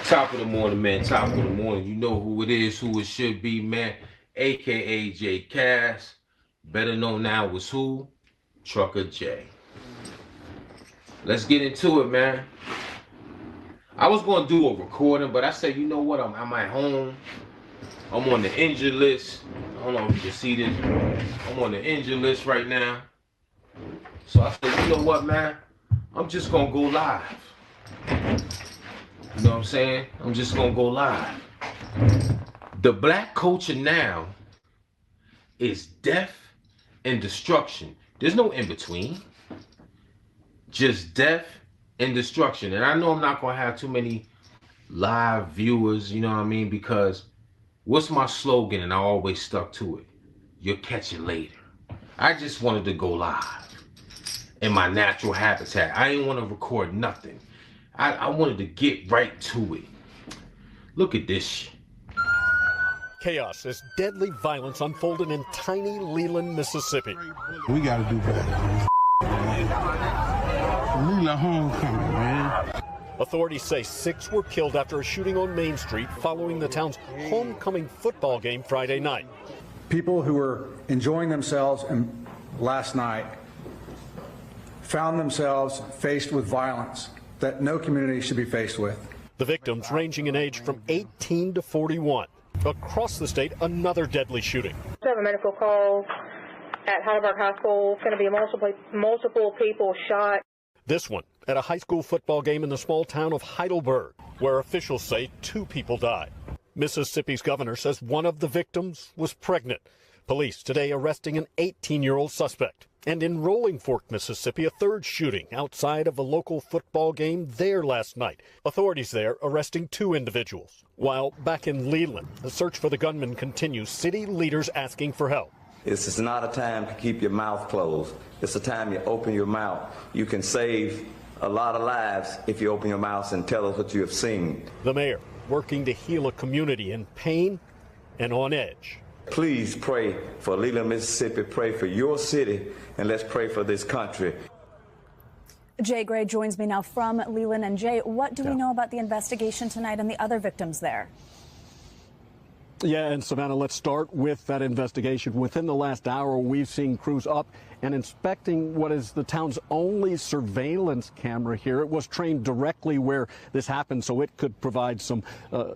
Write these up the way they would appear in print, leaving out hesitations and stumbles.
Top of the morning, man. Top of the morning. You know who it is, who it should be, man. AKA J Cass. Better known now as who? Trucker J. Let's get into it, man. I was going to do a recording, but I said, you know what? I'm at home. I'm on the injured list. I don't know if you can see this. I'm on the injured list right now. So I said, you know what, man? I'm just going to go live. You know what I'm saying? I'm just going to go live. The black culture now is death and destruction. There's no in between. Just death and destruction. And I know I'm not going to have too many live viewers, you know what I mean? Because what's my slogan? And I always stuck to it. You'll catch it later. I just wanted to go live in my natural habitat. I didn't want to record nothing. I wanted to get right to it. Look at this shit. Chaos as deadly violence unfolded in tiny Leland, Mississippi. We gotta do better. Leland homecoming, man. Authorities say 6 were killed after a shooting on Main Street following the town's homecoming football game Friday night. People who were enjoying themselves last night found themselves faced with violence that no community should be faced with. The victims ranging in age from 18 to 41. Across the state, another deadly shooting. We have a medical call at Heidelberg High School. It's going to be multiple people shot. This one at a high school football game in the small town of Heidelberg, where officials say 2 people died. Mississippi's governor says one of the victims was pregnant. Police today arresting an 18-year-old suspect. And in Rolling Fork, Mississippi, a third shooting outside of a local football game there last night. Authorities there arresting 2 individuals. While back in Leland, the search for the gunman continues, city leaders asking for help. This is not a time to keep your mouth closed. It's a time you open your mouth. You can save a lot of lives if you open your mouth and tell us what you have seen. The mayor working to heal a community in pain and on edge. Please pray for Leland, Mississippi. Pray for your city, and let's pray for this country. Jay Gray joins me now from Leland. And Jay, what do we know about the investigation tonight and the other victims there? Yeah, and Savannah, let's start with that investigation. Within the last hour, we've seen crews up and inspecting what is the town's only surveillance camera here. It was trained directly where this happened, so it could provide some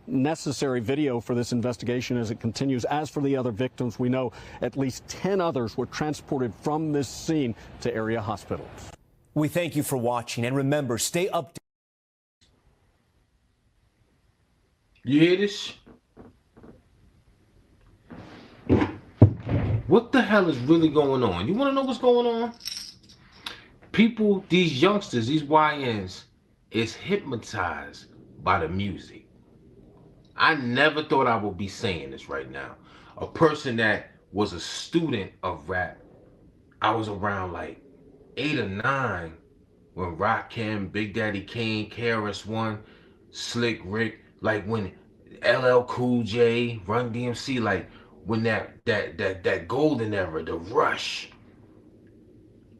necessary video for this investigation as it continues. As for the other victims, we know at least 10 others were transported from this scene to area hospitals. We thank you for watching, and remember, stay updated. You hear this? What the hell is really going on? You want to know what's going on? People, these youngsters, these YNs, is hypnotized by the music. I never thought I would be saying this right now. A person that was a student of rap, I was around like 8 or 9 when Rakim, Big Daddy Kane, KRS-One, Slick Rick, like when LL Cool J, Run DMC, like when that golden era, the rush.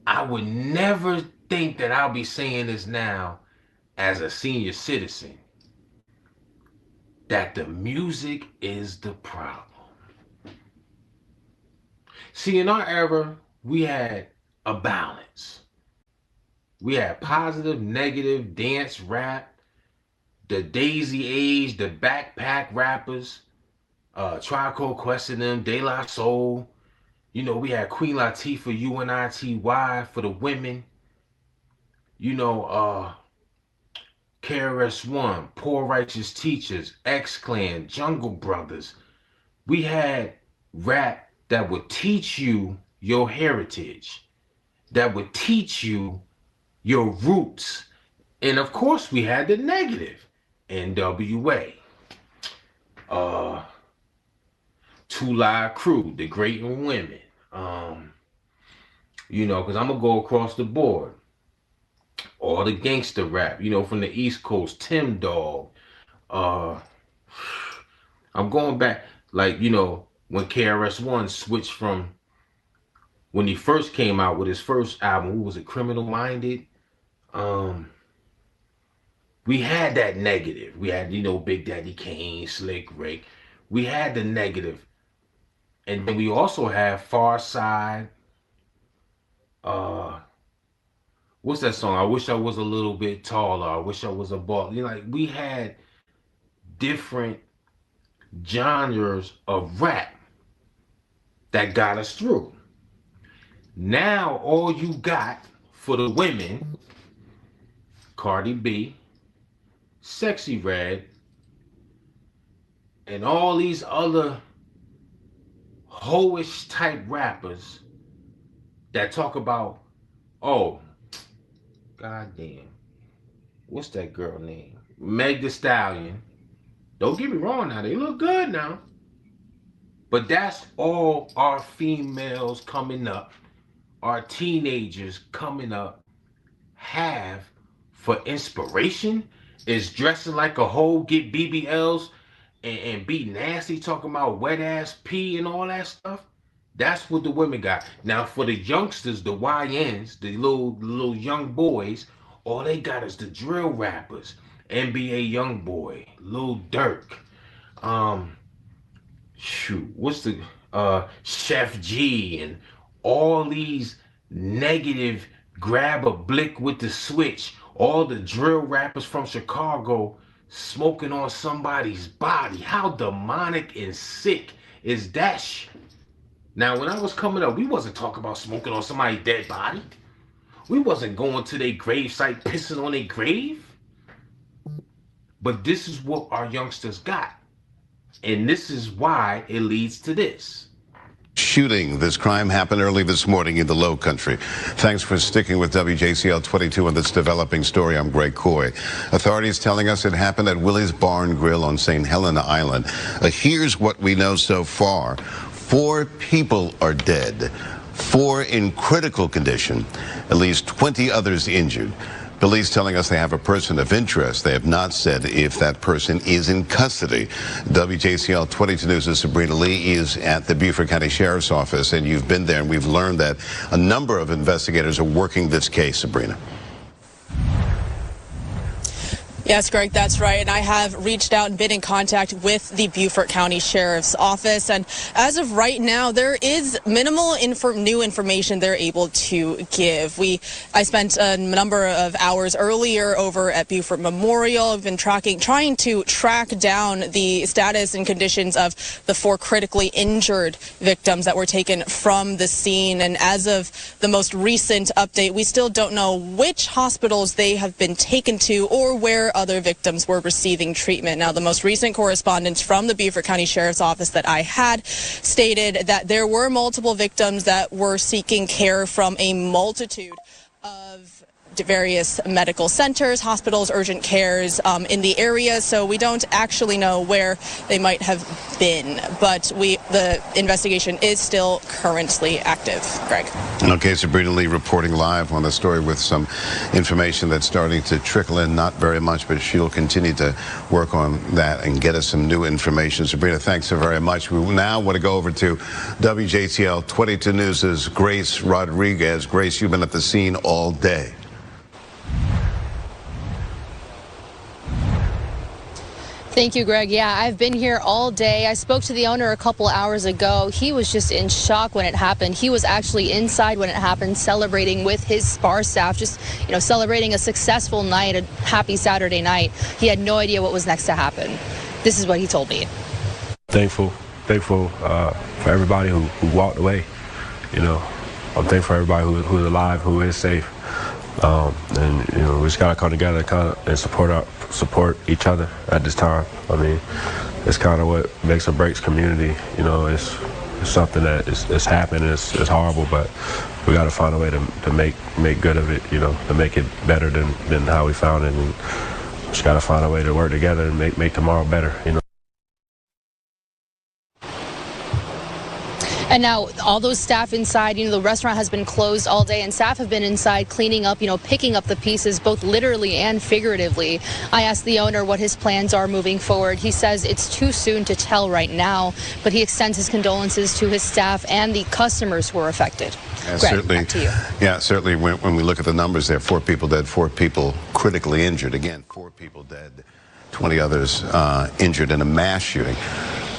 I would never think that I'll be saying this now as a senior citizen, that the music is the problem. See, in our era, we had a balance. We had positive, negative, dance, rap, the daisy age, the backpack rappers, Tribe Called Quest and them, De La Soul. You know, we had Queen Latifah, UNITY for the women. You know, KRS-One, Poor Righteous Teachers, X-Clan, Jungle Brothers. We had rap that would teach you your heritage, that would teach you your roots. And of course, we had the negative, NWA. 2 Live Crew, The Great and Women. You know, because I'm going to go across the board. All the gangster rap, you know, from the East Coast, Tim Dog. I'm going back, like, you know, when KRS-One switched from, when he first came out with his first album, what was it, Criminal Minded? we had that negative. We had, Big Daddy Kane, Slick Rick. We had the negative. And then we also have Far Side. What's that song? I wish I was a little bit taller. I wish I was a ball. Like, we had different genres of rap that got us through. Now all you got for the women, Cardi B, Sexy Red, and all these other hoish type rappers that talk about, oh, goddamn, what's that girl name? Meg Thee Stallion. Don't get me wrong now, they look good now. But that's all our females coming up, our teenagers coming up have for inspiration, is dressing like a hoe, get BBLs, and be nasty, talking about wet ass pee and all that stuff. That's what the women got. Now for the youngsters, the YNs, the little young boys, all they got is the drill rappers. NBA Youngboy, Lil Durk, what's the Chef G, and all these negative grab a blick with the switch, all the drill rappers from Chicago smoking on somebody's body. How demonic and sick is that shit? Now, when I was coming up, we wasn't talking about smoking on somebody's dead body. We wasn't going to their gravesite pissing on their grave. But this is what our youngsters got. And this is why it leads to this. Shooting. This crime happened early this morning in the Low Country. Thanks for sticking with WJCL 22 on this developing story. I'm Greg Coy. Authorities telling us it happened at Willie's Barn Grill on St. Helena Island. Here's what we know so far. 4 people are dead, 4 in critical condition, at least 20 others injured. Police telling us they have a person of interest. They have not said if that person is in custody. WJCL 22 News' Sabrina Lee is at the Beaufort County Sheriff's Office, and you've been there, and we've learned that a number of investigators are working this case, Sabrina. Yes, Greg, that's right. And I have reached out and been in contact with the Beaufort County Sheriff's Office. And as of right now, there is minimal new information they're able to give. I spent a number of hours earlier over at Beaufort Memorial. I've been trying to track down the status and conditions of the 4 critically injured victims that were taken from the scene. And as of the most recent update, we still don't know which hospitals they have been taken to or where other victims were receiving treatment. Now, the most recent correspondence from the Beaufort County Sheriff's Office that I had stated that there were multiple victims that were seeking care from a multitude of various medical centers, hospitals, urgent cares in the area, so we don't actually know where they might have been, but the investigation is still currently active. Greg. Okay, Sabrina Lee reporting live on the story with some information that's starting to trickle in, not very much, but she'll continue to work on that and get us some new information. Sabrina, thanks so very much. We now want to go over to WJCL 22 News' Grace Rodriguez. Grace, you've been at the scene all day. Thank you, Greg. Yeah, I've been here all day. I spoke to the owner a couple hours ago. He was just in shock when it happened. He was actually inside when it happened, celebrating with his SPAR staff, just, celebrating a successful night, a happy Saturday night. He had no idea what was next to happen. This is what he told me. Thankful for everybody who walked away. I'm thankful for everybody who's alive, who is safe. And we just gotta come together and support each other at this time. I mean, it's kind of what makes or breaks community. It's something that is happening. It's horrible, but we got to find a way to make good of it. To make it better than how we found it, and just got to find a way to work together and make tomorrow better. And now all those staff inside, the restaurant has been closed all day, and staff have been inside cleaning up, picking up the pieces, both literally and figuratively. I asked the owner what his plans are moving forward. He says it's too soon to tell right now, but he extends his condolences to his staff and the customers who were affected. Yeah, Greg, certainly. back to you. Yeah, certainly. When we look at the numbers there, 4 people dead, 4 people critically injured. Again, 4 people dead, 20 others injured in a mass shooting.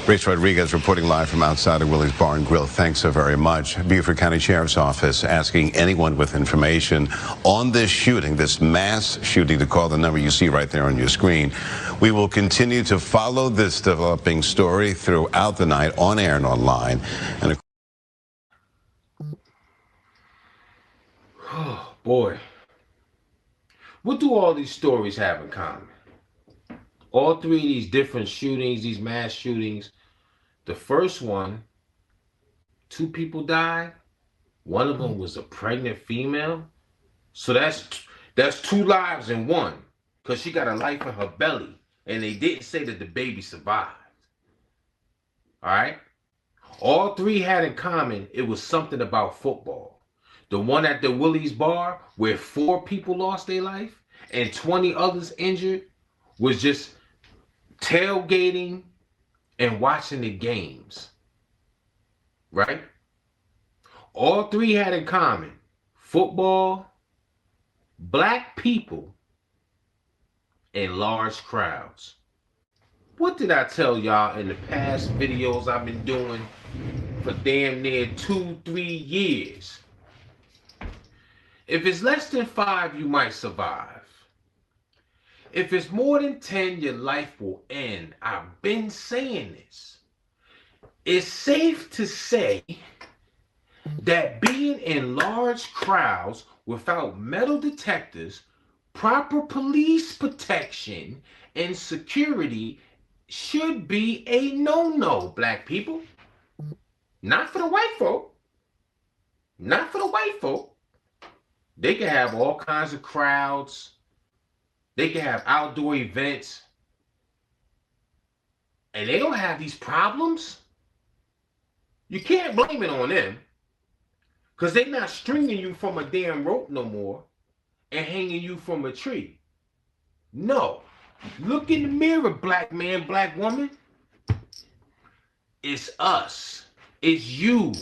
Grace Rodriguez reporting live from outside of Willie's Bar and Grill. Thanks so very much. Beaufort County Sheriff's Office asking anyone with information on this shooting, this mass shooting, to call the number you see right there on your screen. We will continue to follow this developing story throughout the night, on air and online. And oh, boy. What do all these stories have in common? All 3 of these different shootings, these mass shootings, the first one, 2 people died. One of them was a pregnant female. So that's 2 lives in one, because she got a life in her belly. And they didn't say that the baby survived. All right? All 3 had in common, it was something about football. The one at the Willie's Bar, where 4 people lost their life and 20 others injured, was just tailgating and watching the games, right? All 3 had in common football, black people, and large crowds. What did I tell y'all in the past videos I've been doing for damn near 2-3 years? If it's less than 5, you might survive. If it's more than 10, your life will end. I've been saying this. It's safe to say that being in large crowds without metal detectors, proper police protection, and security should be a no-no, black people. Not for the white folk. Not for the white folk. They can have all kinds of crowds. They can have outdoor events, and they don't have these problems. You can't blame it on them, because they're not stringing you from a damn rope no more and hanging you from a tree. No. Look in the mirror, black man, black woman. It's us. It's you.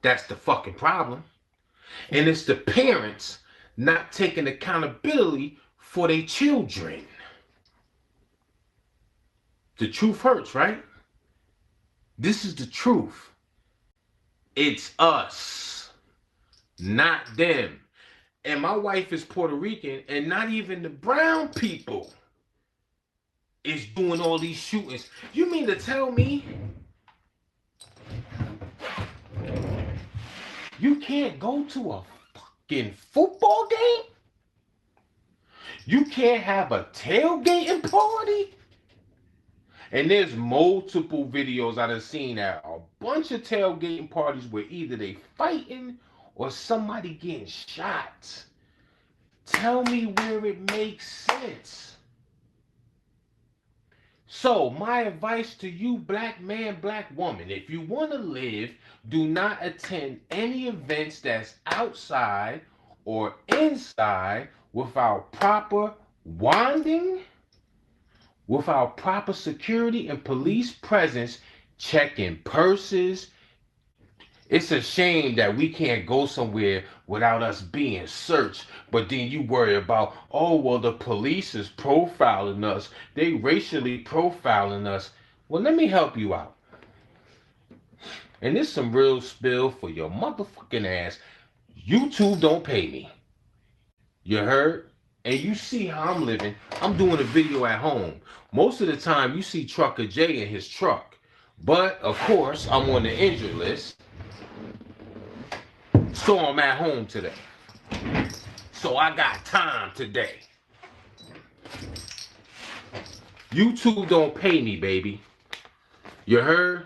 That's the fucking problem. And it's the parents not taking accountability for their children. The truth hurts, right? This is the truth. It's us, not them. And my wife is Puerto Rican, and not even the brown people is doing all these shootings. You mean to tell me you can't go to a fucking football game? You can't have a tailgating party? And there's multiple videos I've seen at a bunch of tailgating parties where either they fighting or somebody getting shot. Tell me where it makes sense. So my advice to you, black man, black woman, if you want to live, do not attend any events that's outside or inside without proper wanding, without proper security and police presence, checking purses. It's a shame that we can't go somewhere without us being searched, but then you worry about, oh, well, the police is profiling us. They racially profiling us. Well, let me help you out. And this is some real spill for your motherfucking ass. YouTube don't pay me. You heard? And you see how I'm living. I'm doing a video at home. Most of the time, you see Trucker Jay in his truck. But, of course, I'm on the injured list. So I'm at home today. So I got time today. YouTube don't pay me, baby. You heard?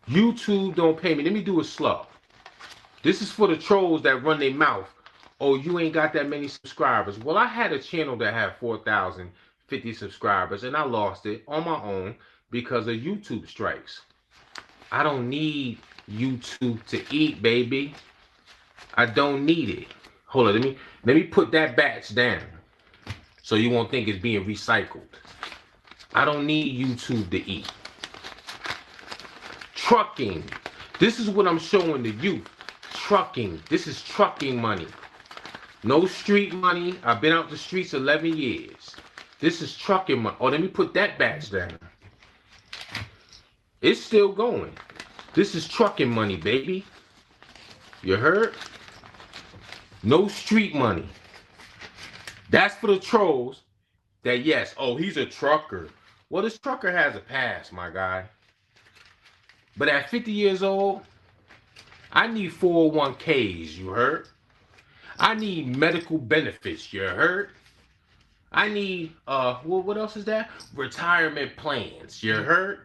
YouTube don't pay me. Let me do it slow. This is for the trolls that run their mouth. Oh, you ain't got that many subscribers. Well, I had a channel that had 4,050 subscribers, and I lost it on my own because of YouTube strikes. I don't need YouTube to eat, baby. I don't need it. Hold on, let me put that batch down so you won't think it's being recycled. I don't need YouTube to eat. Trucking. This is what I'm showing the youth. Trucking. This is trucking money. No street money. I've been out the streets 11 years. This is trucking money. Oh, let me put that batch down. It's still going. This is trucking money, baby. You heard? No street money. That's for the trolls that, yes, oh, he's a trucker. Well, this trucker has a past, my guy. But at 50 years old, I need 401ks, you heard? I need medical benefits, you heard? I need, what else is that? Retirement plans, you heard?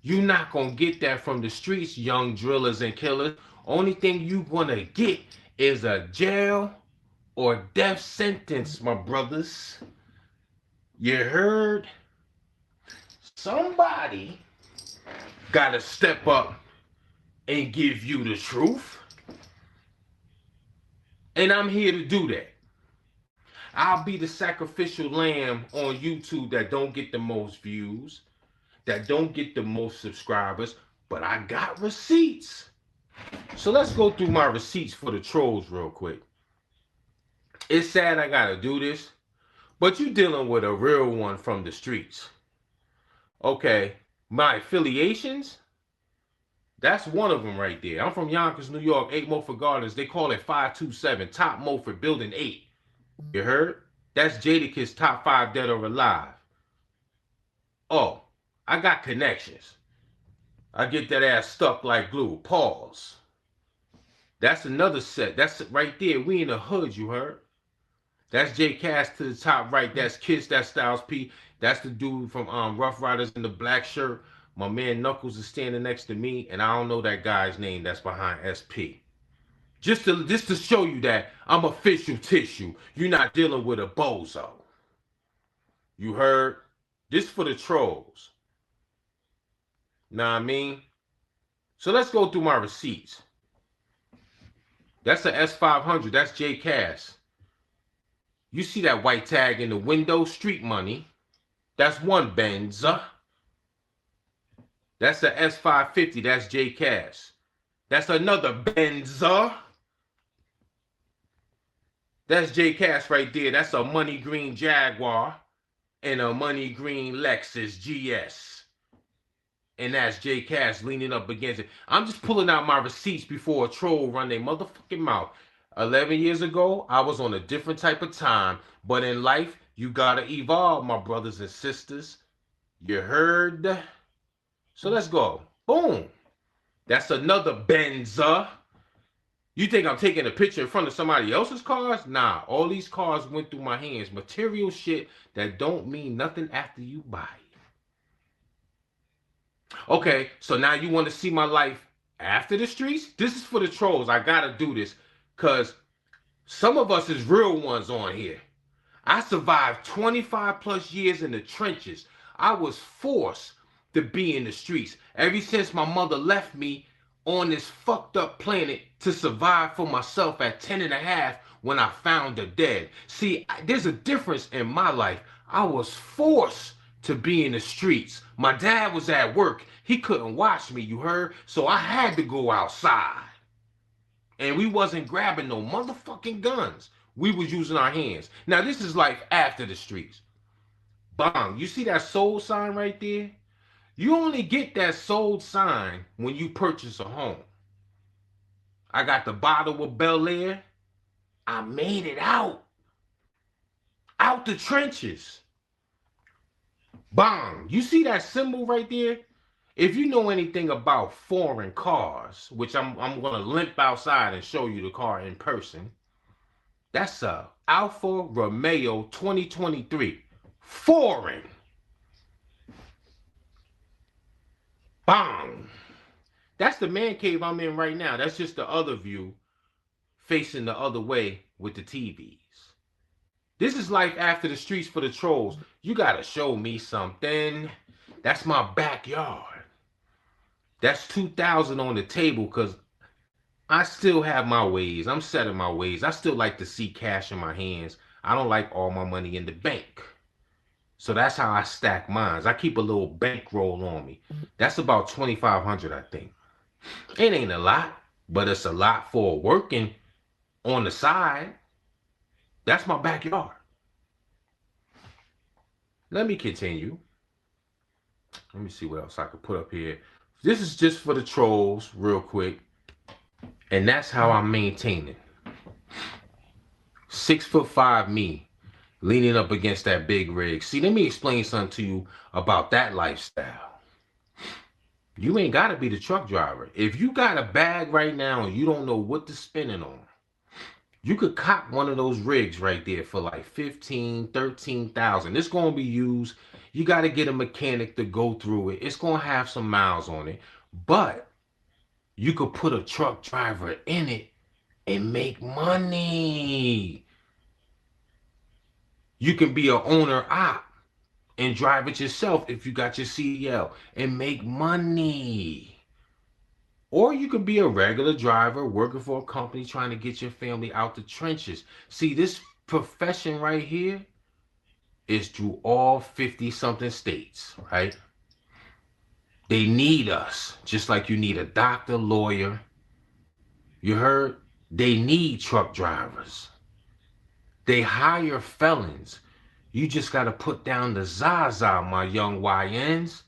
You're not gonna get that from the streets, young drillers and killers. Only thing you gonna get is a jail or death sentence, my brothers. You heard? Somebody gotta step up and give you the truth. And I'm here to do that. I'll be the sacrificial lamb on YouTube that don't get the most views, that don't get the most subscribers, but I got receipts. So let's go through my receipts for the trolls real quick. It's sad I gotta do this, but you're dealing with a real one from the streets. Okay, my affiliations, that's one of them right there. I'm from Yonkers, New York, 8 Mulford Gardens. They call it 527, Top Mulford, Building 8. You heard? That's Jadakiss Top 5 Dead or Alive. Oh, I got connections. I get that ass stuck like glue. Pause. That's another set. That's right there. We in the hood, you heard? That's J Cass to the top right. That's Kiss. That's Styles P. That's the dude from Rough Riders in the black shirt. My man Knuckles is standing next to me, and I don't know that guy's name that's behind SP. Just to show you that I'm official tissue. You're not dealing with a bozo. You heard? This for the trolls. Know what I mean? So let's go through my receipts. That's the S500. That's J Cass. You see that white tag in the window? Street money. That's one Benz. That's the S550. That's J Cass. That's another Benz. That's J Cass right there. That's a money green Jaguar and a money green Lexus GS. And that's J Cass leaning up against it. I'm just pulling out my receipts before a troll run their motherfucking mouth. 11 years ago, I was on a different type of time. But in life, you gotta evolve, my brothers and sisters. You heard? So let's go. Boom. That's another Benza. You think I'm taking a picture in front of somebody else's cars? Nah, all these cars went through my hands. Material shit that don't mean nothing after you buy it. Okay, so now you want to see my life after the streets? This is for the trolls. I gotta do this because some of us is real ones on here. I survived 25 plus years in the trenches. I was forced to be in the streets ever since my mother left me on this fucked up planet to survive for myself at 10 and a half when I found her dead. See, there's a difference in my life. I was forced to be in the streets. My dad was at work. He couldn't watch me, you heard? So I had to go outside. And we wasn't grabbing no motherfucking guns. We was using our hands. Now, this is life after the streets. Bang. You see that sold sign right there? You only get that sold sign when you purchase a home. I got the bottle of Bel Air. I made it out. Out the trenches. Bang. You see that symbol right there? If you know anything about foreign cars, which I'm going to limp outside and show you the car in person. That's a Alfa Romeo 2023. Foreign. Bang. That's the man cave I'm in right now. That's just the other view facing the other way with the TVs. This is life after the streets for the trolls. You got to show me something. That's my backyard. That's 2,000 on the table because I still have my ways. I'm set in my ways. I still like to see cash in my hands. I don't like all my money in the bank. So that's how I stack mines. I keep a little bankroll on me. That's about 2,500, I think. It ain't a lot, but it's a lot for working on the side. That's my backyard. Let me continue. Let me see what else I could put up here. This is just for the trolls, real quick. And that's how I'm maintaining. 6'5" me, leaning up against that big rig. See, let me explain something to you about that lifestyle. You ain't got to be the truck driver. If you got a bag right now and you don't know what to spend it on, you could cop one of those rigs right there for like 15, 13,000. It's going to be used. You got to get a mechanic to go through it. It's going to have some miles on it. But you could put a truck driver in it and make money. You can be an owner op and drive it yourself if you got your CDL and make money. Or you could be a regular driver working for a company trying to get your family out the trenches. See, this profession right here is through all 50-something states, right? They need us, just like you need a doctor, lawyer. You heard? They need truck drivers. They hire felons. You just got to put down the Zaza, my young YNs.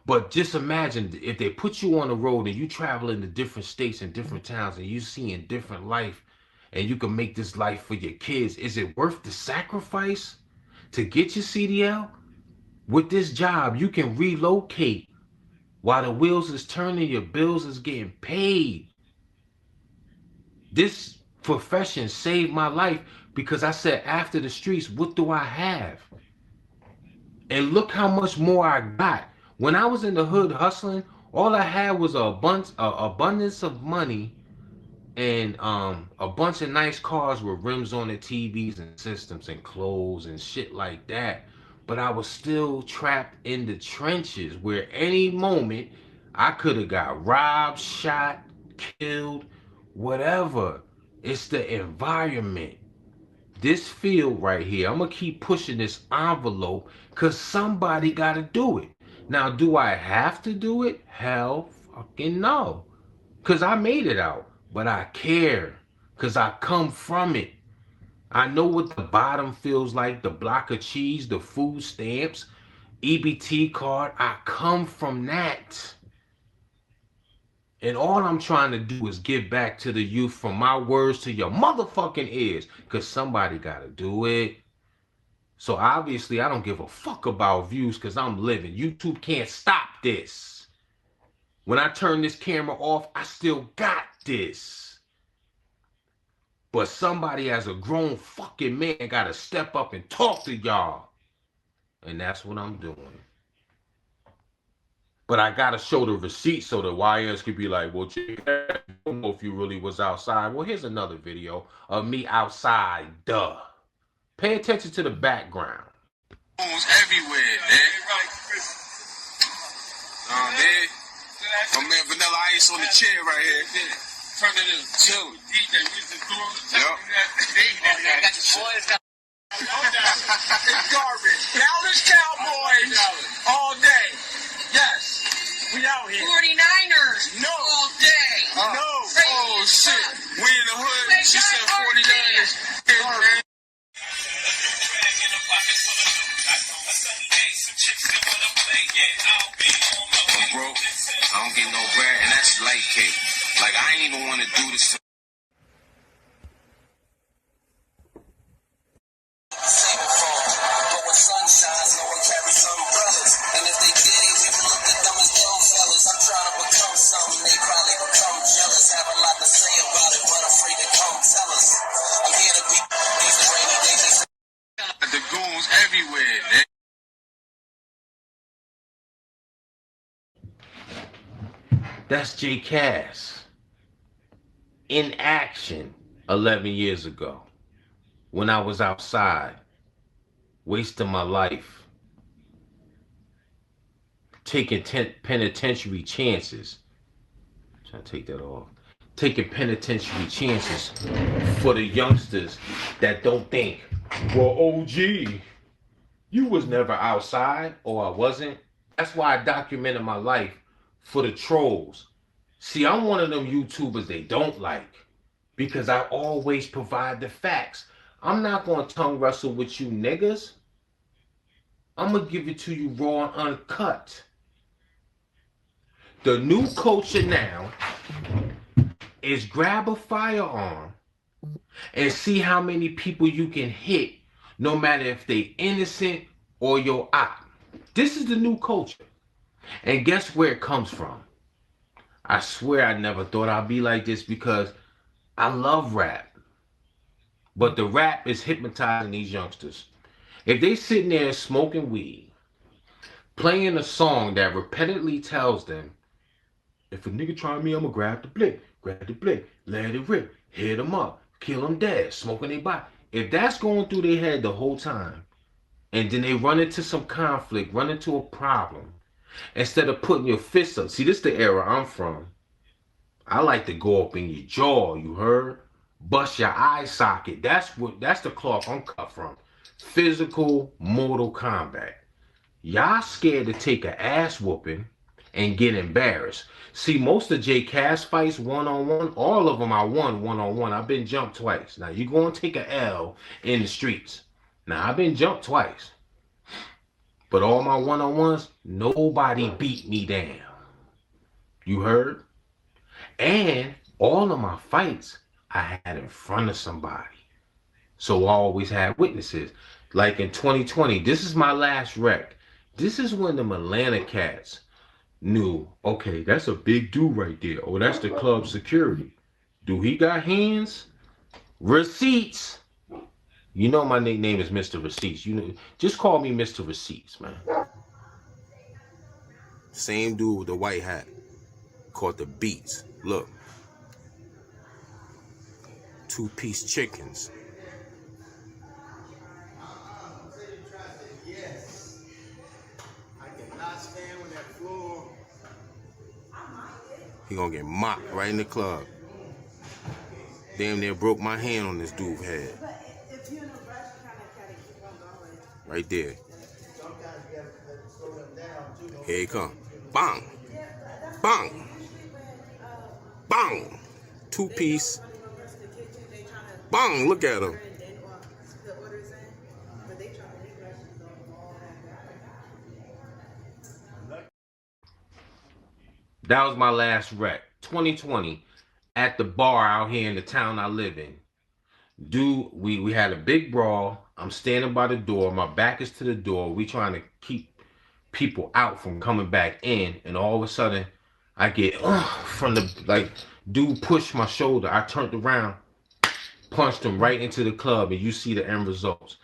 But just imagine if they put you on the road and you travel into different states and different towns and you seeing different life and you can make this life for your kids. Is it worth the sacrifice to get your CDL? With this job, you can relocate while the wheels is turning, your bills is getting paid. This profession saved my life because I said, after the streets, what do I have? And look how much more I got. When I was in the hood hustling, all I had was a abundance of money and a bunch of nice cars with rims on the TVs and systems and clothes and shit like that. But I was still trapped in the trenches where any moment I could have got robbed, shot, killed, whatever. It's the environment. This field right here, I'm going to keep pushing this envelope because somebody got to do it. Now, do I have to do it? Hell fucking no. Because I made it out. But I care. Because I come from it. I know what the bottom feels like. The block of cheese, the food stamps, EBT card. I come from that. And all I'm trying to do is give back to the youth from my words to your motherfucking ears. Because somebody got to do it. So obviously, I don't give a fuck about views because I'm living. YouTube can't stop this. When I turn this camera off, I still got this. But somebody as a grown fucking man got to step up and talk to y'all. And that's what I'm doing. But I got to show the receipt so the YNs could be like, well, I don't know if you really was outside. Well, here's another video of me outside, duh. Pay attention to the background. Everywhere, man. Man. My man Vanilla Ice on the chair right here. Turn it in. Chill. DJ, we just doing the It's garbage. Dallas Cowboys all day. Yes. We out here. 49ers no. All day. No. Oh, shit. We in the hood. She said 49ers. Garbage. Bro, I don't get no bread, and that's light cake. Like, I ain't even want to do this. But when sun shines, no one carries umbrellas. And if they did, we would look at them as young fellas. I'm trying to become something, they probably become jealous. Have a lot to say about it, but afraid to come tell us. I'm here to be these rainy days. The goons everywhere, man. That's Jay Cass in action 11 years ago when I was outside wasting my life. taking penitentiary chances. Try to take that off. Taking penitentiary chances for the youngsters that don't think, well, OG, you was never outside, or I wasn't. That's why I documented my life for the trolls. See, I'm one of them YouTubers they don't like because I always provide the facts. I'm not going to tongue wrestle with you niggas. I'm going to give it to you raw and uncut. The new culture now is grab a firearm and see how many people you can hit, no matter if they innocent or your op. This is the new culture. And guess where it comes from? I swear I never thought I'd be like this because I love rap. But the rap is hypnotizing these youngsters. If they sitting there smoking weed, playing a song that repeatedly tells them, if a nigga try me, I'ma grab the blick, let it rip, hit him up, kill him dead, smoking their body. If that's going through their head the whole time, and then they run into some conflict, run into a problem, instead of putting your fists up. See, this is the era I'm from. I like to go up in your jaw, you heard? Bust your eye socket. That's the cloth I'm cut from. Physical Mortal Kombat. Y'all scared to take an ass whooping and get embarrassed. See, most of J Cass fights one-on-one, all of them I won one-on-one. I've been jumped twice. Now, you going to take an L in the streets. Now, I've been jumped twice. But all my one-on-ones, nobody beat me down. You heard? And all of my fights, I had in front of somebody. So I always had witnesses. Like in 2020, this is my last wreck. This is when the Atlanta cats knew, okay, that's a big dude right there. Oh, that's the club security. Do he got hands? Receipts. You know my nickname is Mr. Receipts. You know, just call me Mr. Receipts, man. Same dude with the white hat. Called the Beats. Look. 2-piece chickens. He gonna get mocked right in the club. Damn near broke my hand on this dude's head. Right there. Here he come. Bang. Bang. Bang. 2-piece. Bang. Look at him. That was my last wreck. 2020 at the bar out here in the town I live in. Dude, we had a big brawl. I'm standing by the door. My back is to the door. We trying to keep people out from coming back in. And all of a sudden, I get from the, like, dude pushed my shoulder. I turned around, punched him right into the club, and you see the end results.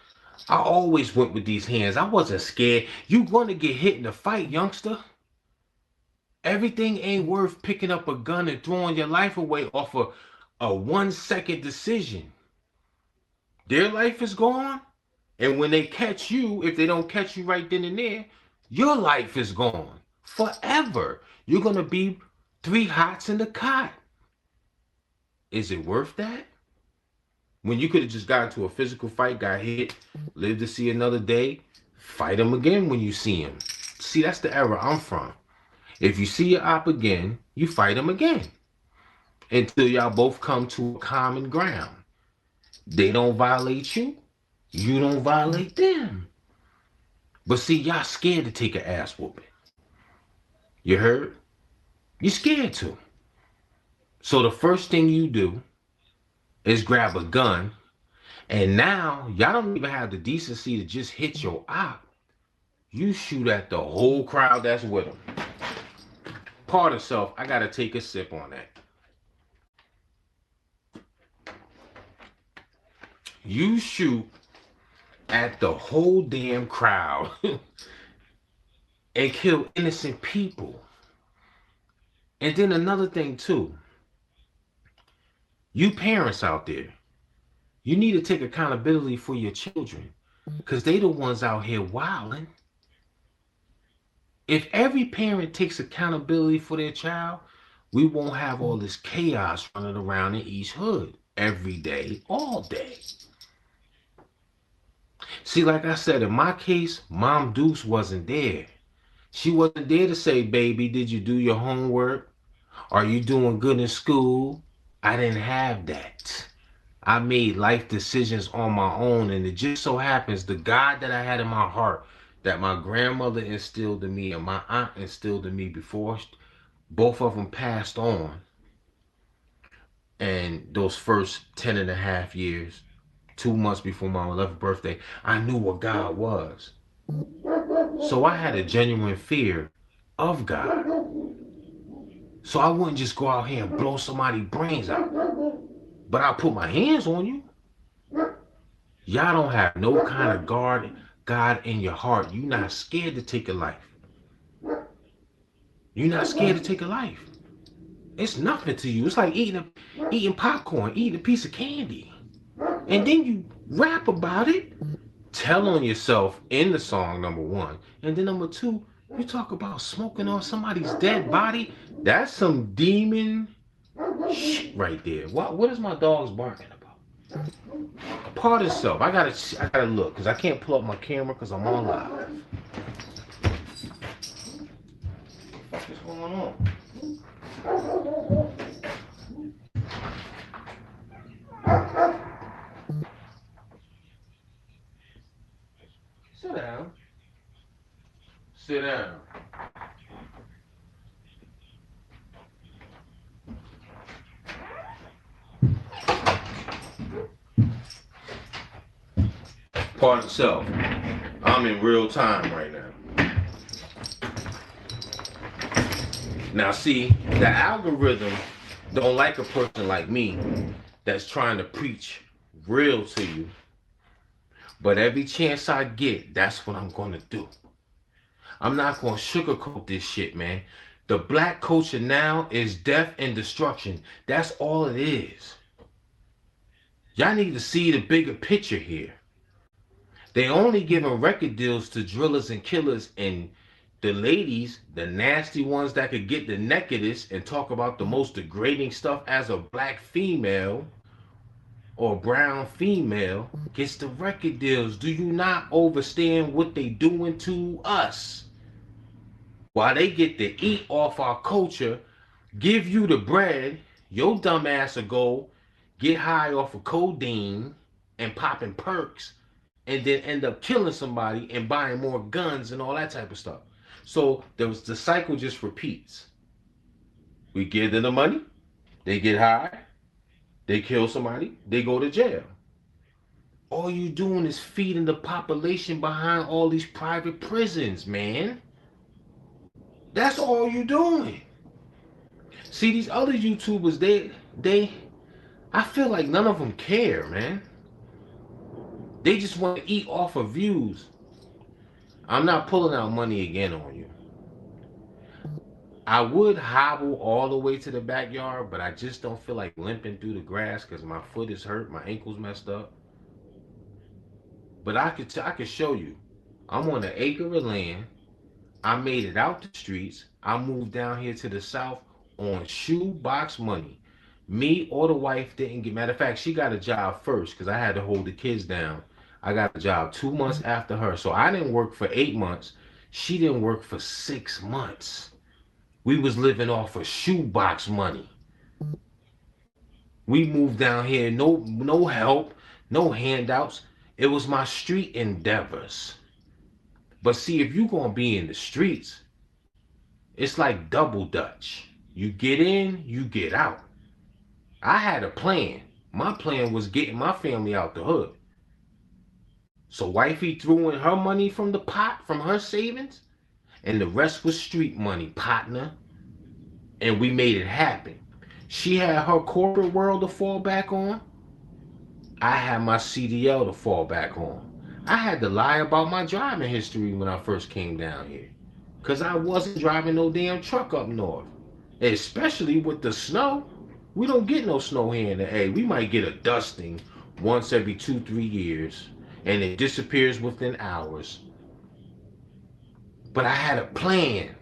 I always went with these hands. I wasn't scared. You want to get hit in the fight, youngster. Everything ain't worth picking up a gun and throwing your life away off of a 1-second decision. Their life is gone. And when they catch you, if they don't catch you right then and there, your life is gone forever. You're going to be 3 hots in the cot. Is it worth that? When you could have just got into a physical fight, got hit, lived to see another day, fight him again when you see him. See, that's the era I'm from. If you see your op again, you fight him again. Until y'all both come to a common ground. They don't violate you. You don't violate them. But see, y'all scared to take an ass whooping. You heard? You're scared to. So the first thing you do is grab a gun. And now, y'all don't even have the decency to just hit your op. You shoot at the whole crowd that's with them. Pardon self, I gotta take a sip on that. You shoot at the whole damn crowd and kill innocent people. And then another thing too, you parents out there, you need to take accountability for your children because they the ones out here wilding. If every parent takes accountability for their child, we won't have all this chaos running around in East Hood every day, all day. See, like I said, in my case, Mom Deuce wasn't there. She wasn't there to say, baby, did you do your homework? Are you doing good in school? I didn't have that. I made life decisions on my own, and it just so happens the God that I had in my heart, that my grandmother instilled in me and my aunt instilled in me before both of them passed on, and those first 10 and a half years, 2 months before my 11th birthday, I knew what God was. So I had a genuine fear of God. So I wouldn't just go out here and blow somebody's brains out. But I'll put my hands on you. Y'all don't have no kind of God in your heart. You're not scared to take a life. You're not scared to take a life. It's nothing to you. It's like eating popcorn, eating a piece of candy. And then you rap about it, tell on yourself in the song, number one. And then number two, you talk about smoking on somebody's dead body. That's some demon shit right there. What is my dog's barking about? Pardon self. I gotta look, because I can't pull up my camera because I'm on live. What is going on? Sit down. Sit down. Pardon self. I'm in real time right now. Now see, the algorithm don't like a person like me that's trying to preach real to you. But every chance I get, that's what I'm gonna do. I'm not gonna sugarcoat this shit, man. The black culture now is death and destruction. That's all it is. Y'all need to see the bigger picture here. They only giving record deals to drillers and killers, and the ladies, the nasty ones that could get the nakedest and talk about the most degrading stuff as a black female or brown female, gets the record deals. Do you not understand what they doing to us? While they get to eat off our culture, give you the bread, your dumb ass will go get high off of codeine and popping perks, and then end up killing somebody and buying more guns and all that type of stuff. So the cycle just repeats. We give them the money, they get high, they kill somebody, they go to jail. All you doing is feeding the population behind all these private prisons, man. That's all you doing. See, these other YouTubers, I feel like none of them care, man. They just want to eat off of views. I'm not pulling out money again on you. I would hobble all the way to the backyard, but I just don't feel like limping through the grass because my foot is hurt, my ankle's messed up. But I could show you. I'm on an acre of land. I made it out the streets. I moved down here to the south on shoebox money. Me or the wife didn't get, matter of fact, she got a job first because I had to hold the kids down. I got a job 2 months after her. So I didn't work for 8 months. She didn't work for 6 months. We was living off of shoebox money. We moved down here, no help, no handouts. It was my street endeavors. But see, if you're gonna be in the streets, it's like double dutch. You get in, you get out. I had a plan. My plan was getting my family out the hood. So wifey threw in her money from the pot, from her savings, and the rest was street money, partner. And we made it happen. She had her corporate world to fall back on. I had my CDL to fall back on. I had to lie about my driving history when I first came down here, because I wasn't driving no damn truck up north. Especially with the snow. We don't get no snow here in the A. We might get a dusting once every 2-3 years, and it disappears within hours. But I had a plan.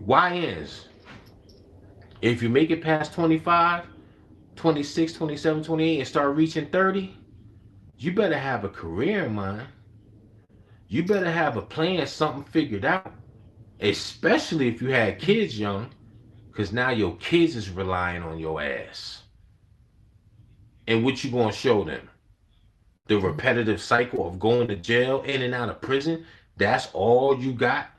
YNs, if you make it past 25, 26, 27, 28, and start reaching 30, you better have a career in mind. You better have a plan, something figured out. Especially if you had kids young, because now your kids is relying on your ass. And what you gonna show them? The repetitive cycle of going to jail, in and out of prison? That's all you got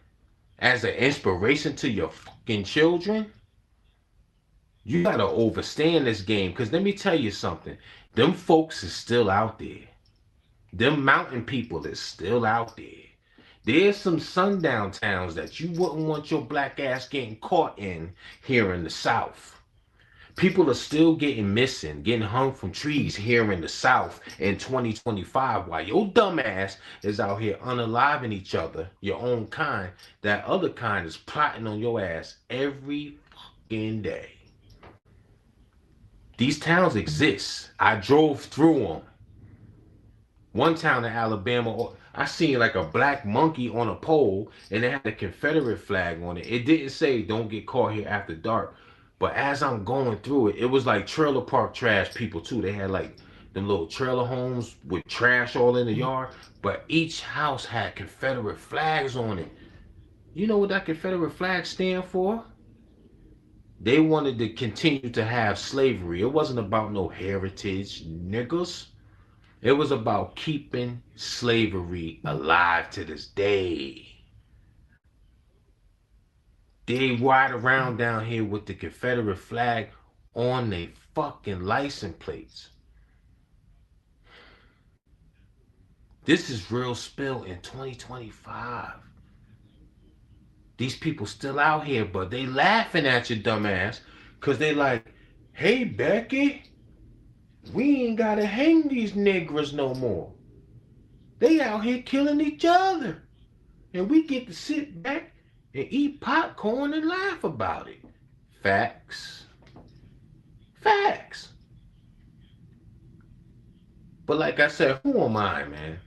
as an inspiration to your fucking children? You gotta overstand this game, because let me tell you something. Them folks is still out there. Them mountain people is still out there. There's some sundown towns that you wouldn't want your black ass getting caught in here in the South. People are still getting missing, getting hung from trees here in the South in 2025, while your dumb ass is out here unaliving each other, your own kind. That other kind is plotting on your ass every fucking day. These towns exist. I drove through them. One town in Alabama, I seen like a black monkey on a pole, and it had a Confederate flag on it. It didn't say don't get caught here after dark. But as I'm going through it, it was like trailer park trash people too. They had like them little trailer homes with trash all in the yard. But each house had Confederate flags on it. You know what that Confederate flag stand for? They wanted to continue to have slavery. It wasn't about no heritage, niggas. It was about keeping slavery alive to this day. They ride around down here with the Confederate flag on their fucking license plates. This is real spill in 2025. These people still out here, but they laughing at your dumb ass because they like, hey, Becky, we ain't gotta hang these niggers no more. They out here killing each other. And we get to sit back and eat popcorn and laugh about it. Facts. Facts. But like I said, who am I, man?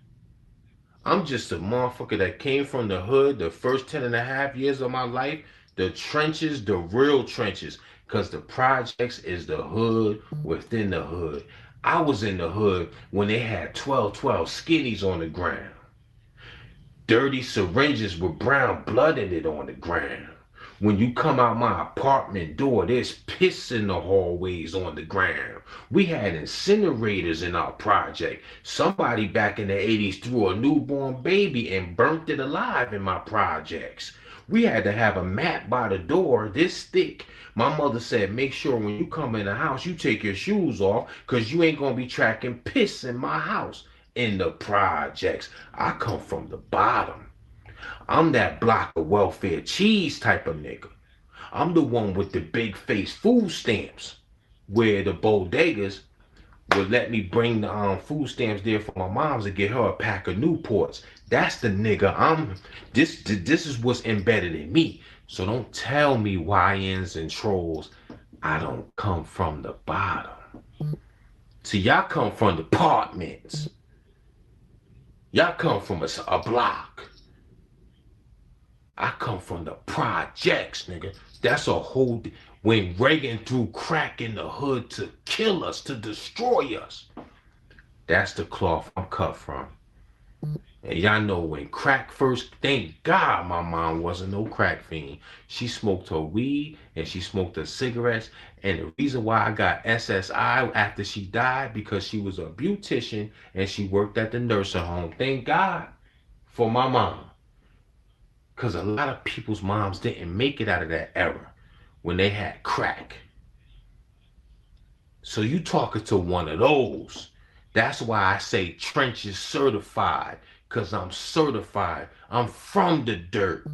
I'm just a motherfucker that came from the hood the first 10.5 years of my life. The trenches, the real trenches. Because the projects is the hood within the hood. I was in the hood when they had 12-12 skinnies on the ground. Dirty syringes with brown blood in it on the ground. When you come out my apartment door, there's piss in the hallways on the ground. We had incinerators in our project. Somebody back in the 80s threw a newborn baby and burnt it alive in my projects. We had to have a mat by the door this thick. My mother said, make sure when you come in the house, you take your shoes off because you ain't going to be tracking piss in my house. In the projects. I come from the bottom. I'm that block of welfare cheese type of nigga. I'm the one with the big face food stamps, where the bodegas would let me bring the food stamps there for my moms to get her a pack of Newports. That's the nigga I'm. This is what's embedded in me. So don't tell me YNs and trolls. I don't come from the bottom. See, y'all come from the apartments. Y'all come from a block. I come from the projects, nigga. That's a whole... When Reagan threw crack in the hood to kill us, to destroy us. That's the cloth I'm cut from. And y'all know when crack first... Thank God my mom wasn't no crack fiend. She smoked her weed and she smoked her cigarettes. And the reason why I got SSI after she died, because she was a beautician and she worked at the nursing home. Thank God for my mom. Because a lot of people's moms didn't make it out of that era when they had crack. So you talking to one of those. That's why I say trenches certified. Because I'm certified. I'm from the dirt.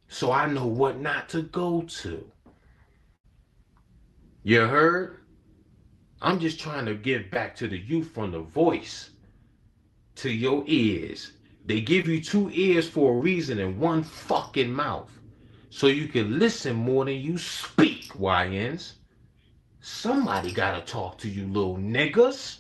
So I know what not to go to. You heard? I'm just trying to give back to the youth from the voice to your ears. They give you 2 ears for a reason and 1 fucking mouth. So you can listen more than you speak, YNs. Somebody gotta talk to you little niggas.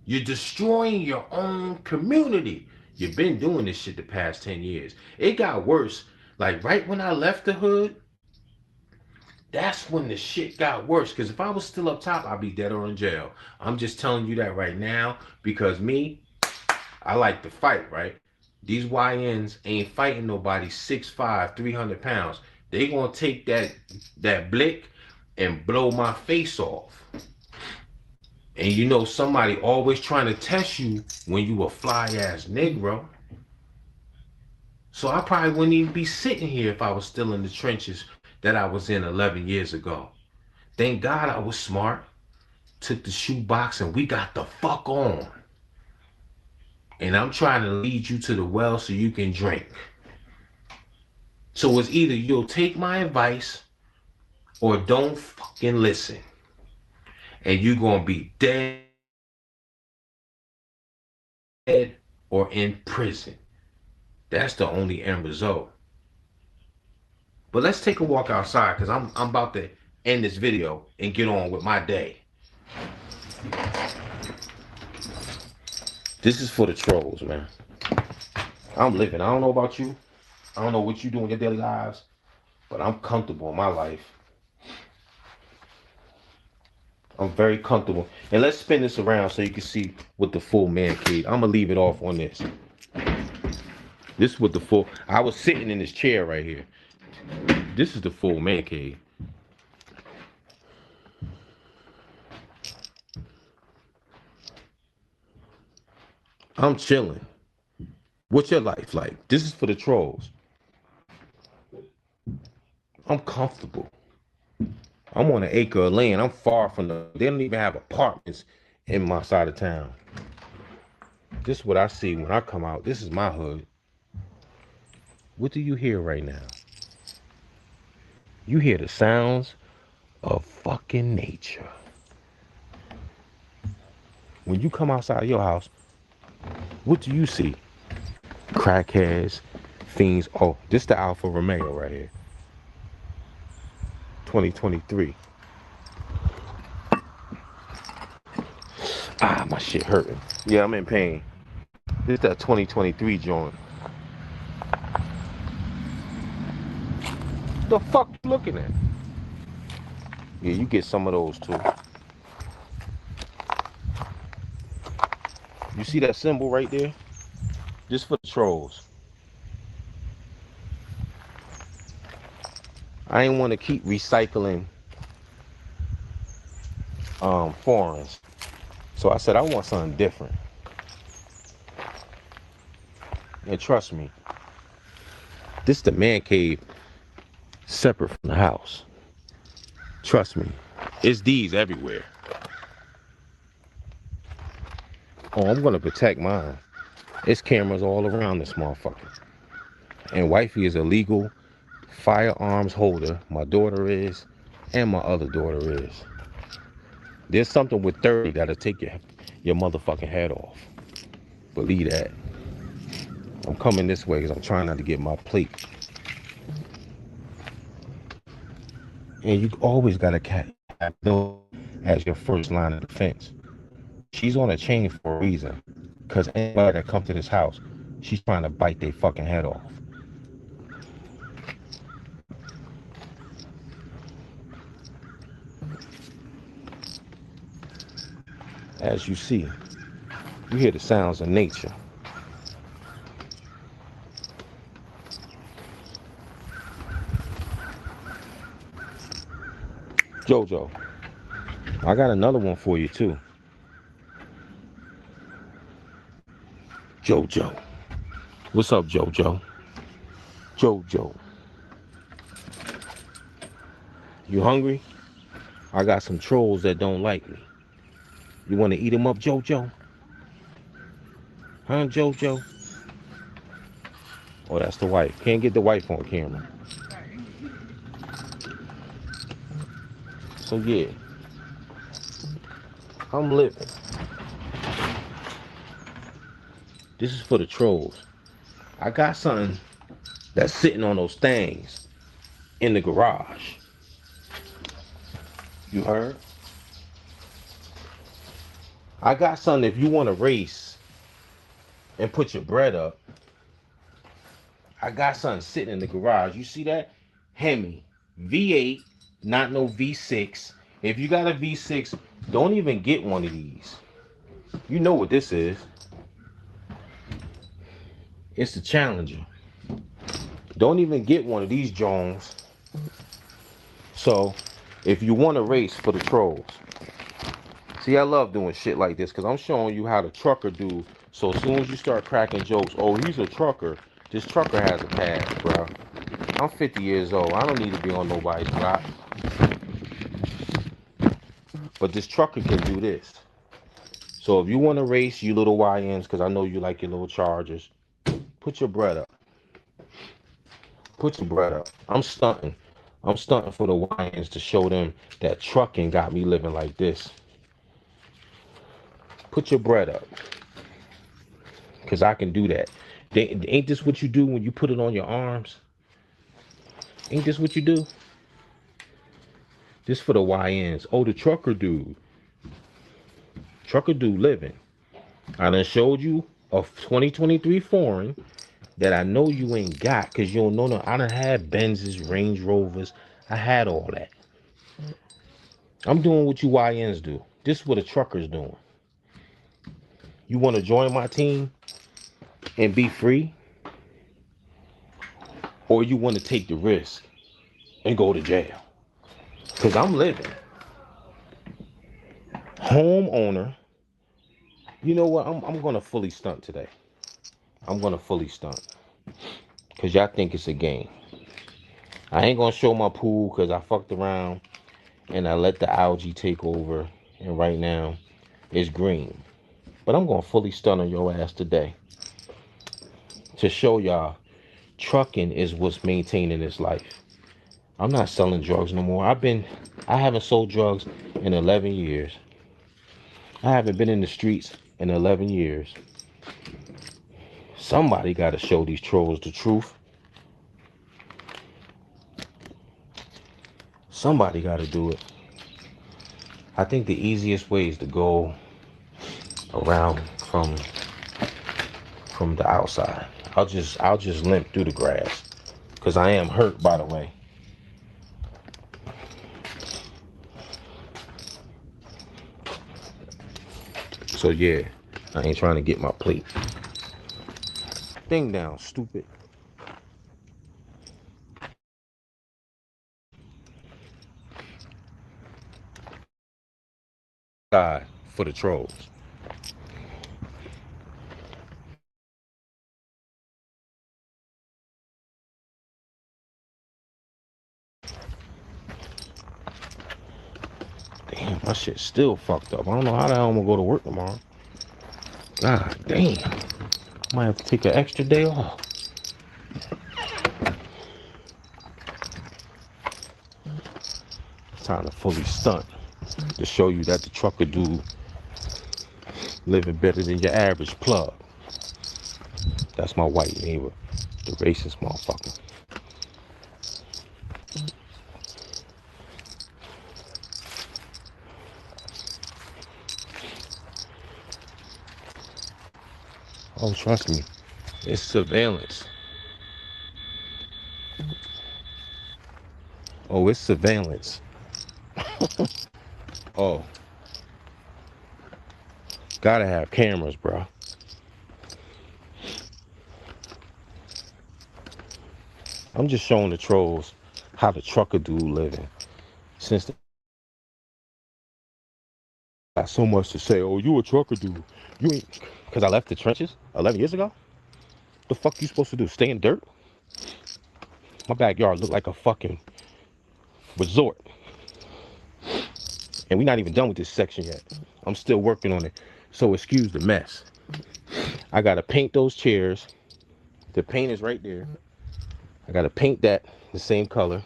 You're destroying your own community. You've been doing this shit the past 10 years. It got worse. Like right when I left the hood, that's when the shit got worse. Because if I was still up top, I'd be dead or in jail. I'm just telling you that right now because me, I like to fight, right? These YNs ain't fighting nobody 6'5", 300 pounds. They gonna take that blick and blow my face off. And you know somebody always trying to test you when you a fly ass Negro. So I probably wouldn't even be sitting here if I was still in the trenches that I was in 11 years ago. Thank God I was smart. Took the shoebox and we got the fuck on. And I'm trying to lead you to the well so you can drink. So it's either you'll take my advice or don't fucking listen. And you're going to be dead or in prison. That's the only end result. But let's take a walk outside because I'm about to end this video and get on with my day. This is for the trolls, man. I'm living. I don't know about you. I don't know what you do in your daily lives, but I'm comfortable in my life. I'm very comfortable. And let's spin this around so you can see what the full man cave. I'm gonna leave it off on this. This is what the full. I was sitting in this chair right here. This is the full man cave. I'm chilling. What's your life like? This is for the trolls. I'm comfortable. I'm on an acre of land. I'm far from they don't even have apartments in my side of town. This is what I see when I come out. This is my hood. What do you hear right now? You hear the sounds of fucking nature. When you come outside of your house, what do you see? Crackheads, fiends. Oh, this is the Alfa Romeo right here. 2023. Ah, my shit hurting. Yeah, I'm in pain. This is that 2023 joint. The fuck you looking at? Yeah, you get some of those too. You see that symbol right there? Just for the trolls. I ain't want to keep recycling foreigns. So I said I want something different. And trust me, this is the man cave separate from the house. Trust me, it's these everywhere. Oh, I'm gonna protect mine. It's cameras all around this motherfucker. And wifey is a legal firearms holder. My daughter is, and my other daughter is. There's something with 30 that'll take your motherfucking head off. Believe that. I'm coming this way because I'm trying not to get my plate. And you always gotta have those as your first line of defense. She's on a chain for a reason. Because anybody that comes to this house, she's trying to bite their fucking head off. As you see, you hear the sounds of nature. Jojo, I got another one for you too. Jojo. What's up, Jojo? Jojo. You hungry? I got some trolls that don't like me. You want to eat them up, Jojo? Huh, Jojo? Oh, that's the wife. Can't get the wife on camera. So yeah, I'm living. This is for the trolls. I got something that's sitting on those things in the garage. You heard? I got something if you want to race and put your bread up. I got something sitting in the garage. You see that? Hemi V8, not no V6. If you got a V6, don't even get one of these. You know what this is. It's the Challenger. Don't even get one of these Jones. So, if you want to race for the trolls. See, I love doing shit like this because I'm showing you how the trucker do. So as soon as you start cracking jokes, oh, he's a trucker. This trucker has a pad, bro. I'm 50 years old. I don't need to be on nobody's block. But this trucker can do this. So if you want to race, you little YNs, because I know you like your little Chargers, put your bread up. Put your bread up. I'm stunting. I'm stunting for the YNs to show them that trucking got me living like this. Put your bread up. Because I can do that. Ain't this what you do when you put it on your arms? Ain't this what you do? This for the YNs. Oh, the trucker dude. Trucker dude living. I done showed you a 2023 foreign that I know you ain't got because you don't know no. I done had Benzes, Range Rovers. I had all that. I'm doing what you YNs do. This is what a trucker's doing. You want to join my team and be free? Or you want to take the risk and go to jail? Because I'm living. Homeowner. You know what? I'm going to fully stunt today. I'm going to fully stunt. Because y'all think it's a game. I ain't going to show my pool because I fucked around and I let the algae take over. And right now, it's green. But I'm going to fully stunt on your ass today. To show y'all, trucking is what's maintaining this life. I'm not selling drugs no more. I haven't sold drugs in 11 years. I haven't been in the streets in 11 years. Somebody got to show these trolls the truth. Somebody got to do it. I think the easiest way is to go around from the outside. I'll just limp through the grass because I am hurt, by the way. So yeah, I ain't trying to get my plate. Thing down, stupid. God for the trolls. Damn, my shit's still fucked up. I don't know how the hell I'm gonna go to work tomorrow. God damn. I might have to take an extra day off. It's time to fully stunt to show you that the trucker dude living better than your average plug. That's my white neighbor, the racist motherfucker. Oh, trust me, it's surveillance. Oh, it's surveillance. Oh. Gotta have cameras, bro. I'm just showing the trolls how the trucker dude living. Since they got so much to say, oh, you a trucker dude. You ain't, because I left the trenches 11 years ago? The fuck you supposed to do? Stay in dirt? My backyard looked like a fucking resort. And we're not even done with this section yet. I'm still working on it. So excuse the mess. I gotta paint those chairs. The paint is right there. I gotta paint that the same color.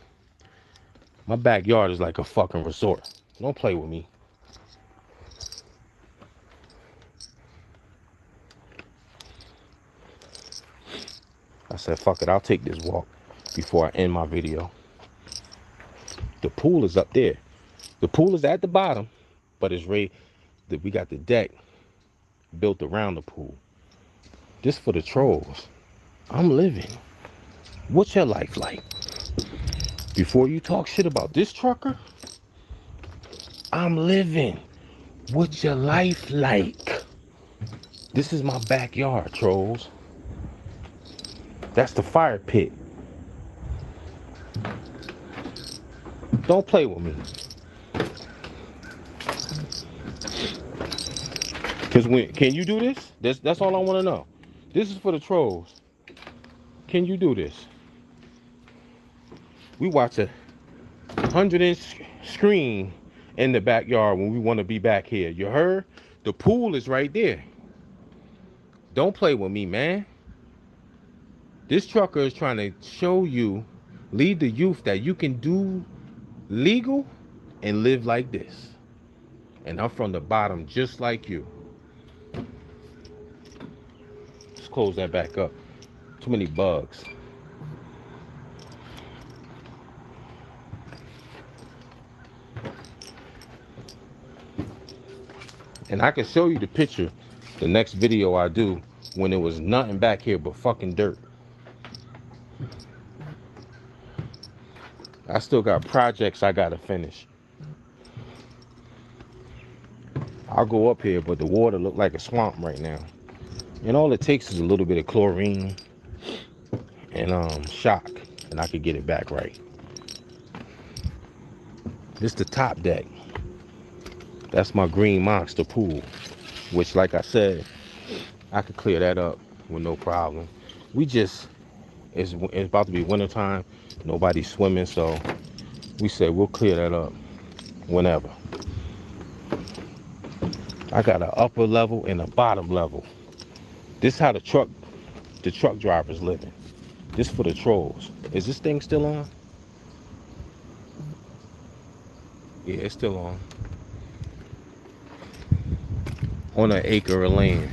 My backyard is like a fucking resort. Don't play with me. I said, fuck it, I'll take this walk before I end my video. The pool is up there. The pool is at the bottom, but it's right. the deck built around the pool. This for the trolls. I'm living. What's your life like? Before you talk shit about this trucker, I'm living. What's your life like? This is my backyard, trolls. That's the fire pit. Don't play with me. Cause can you do this? That's all I want to know. This is for the trolls. Can you do this? We watch a 100-inch screen in the backyard when we want to be back here. You heard? The pool is right there. Don't play with me, man. This trucker is trying to show you, lead the youth that you can do legal and live like this. And I'm from the bottom just like you. Let's close that back up. Too many bugs. And I can show you the picture the next video I do when there was nothing back here but fucking dirt. I still got projects I gotta finish. I'll go up here, but the water look like a swamp right now. And all it takes is a little bit of chlorine and shock, and I could get it back right. This the top deck. That's my green monster pool, which, like I said, I could clear that up with no problem. It's about to be winter time. Nobody's swimming, so we said we'll clear that up whenever. I got an upper level and a bottom level. This is how the truck drivers living. This for the trolls. Is this thing still on? Yeah, it's still on. On an acre of land.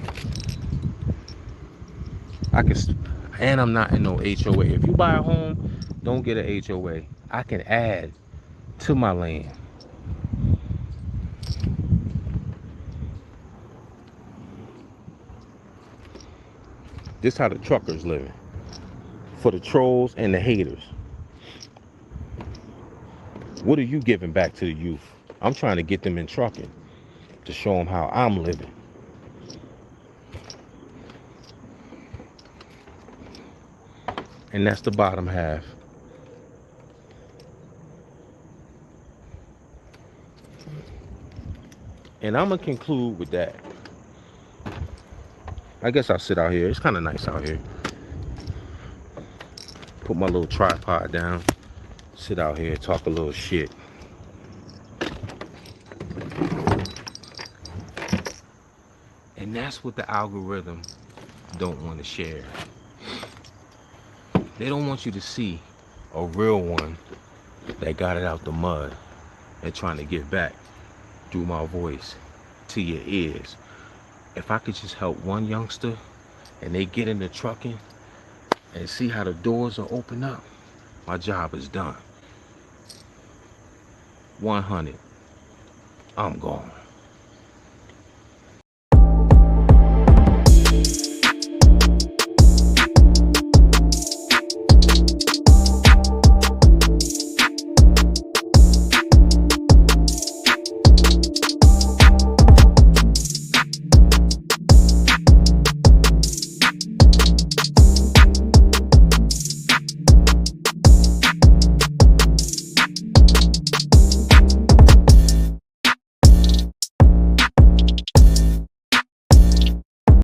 And I'm not in no HOA. If you buy a home, don't get an HOA. I can add to my land. This how the truckers living. For the trolls and the haters. What are you giving back to the youth? I'm trying to get them in trucking to show them how I'm living. And that's the bottom half. And I'm gonna conclude with that. I guess I'll sit out here. It's kind of nice out here. Put my little tripod down. Sit out here, talk a little shit. And that's what the algorithm don't want to share. They don't want you to see a real one that got it out the mud and trying to get back through my voice to your ears. If I could just help one youngster and they get into trucking and see how the doors are open up, my job is done. 100. I'm gone.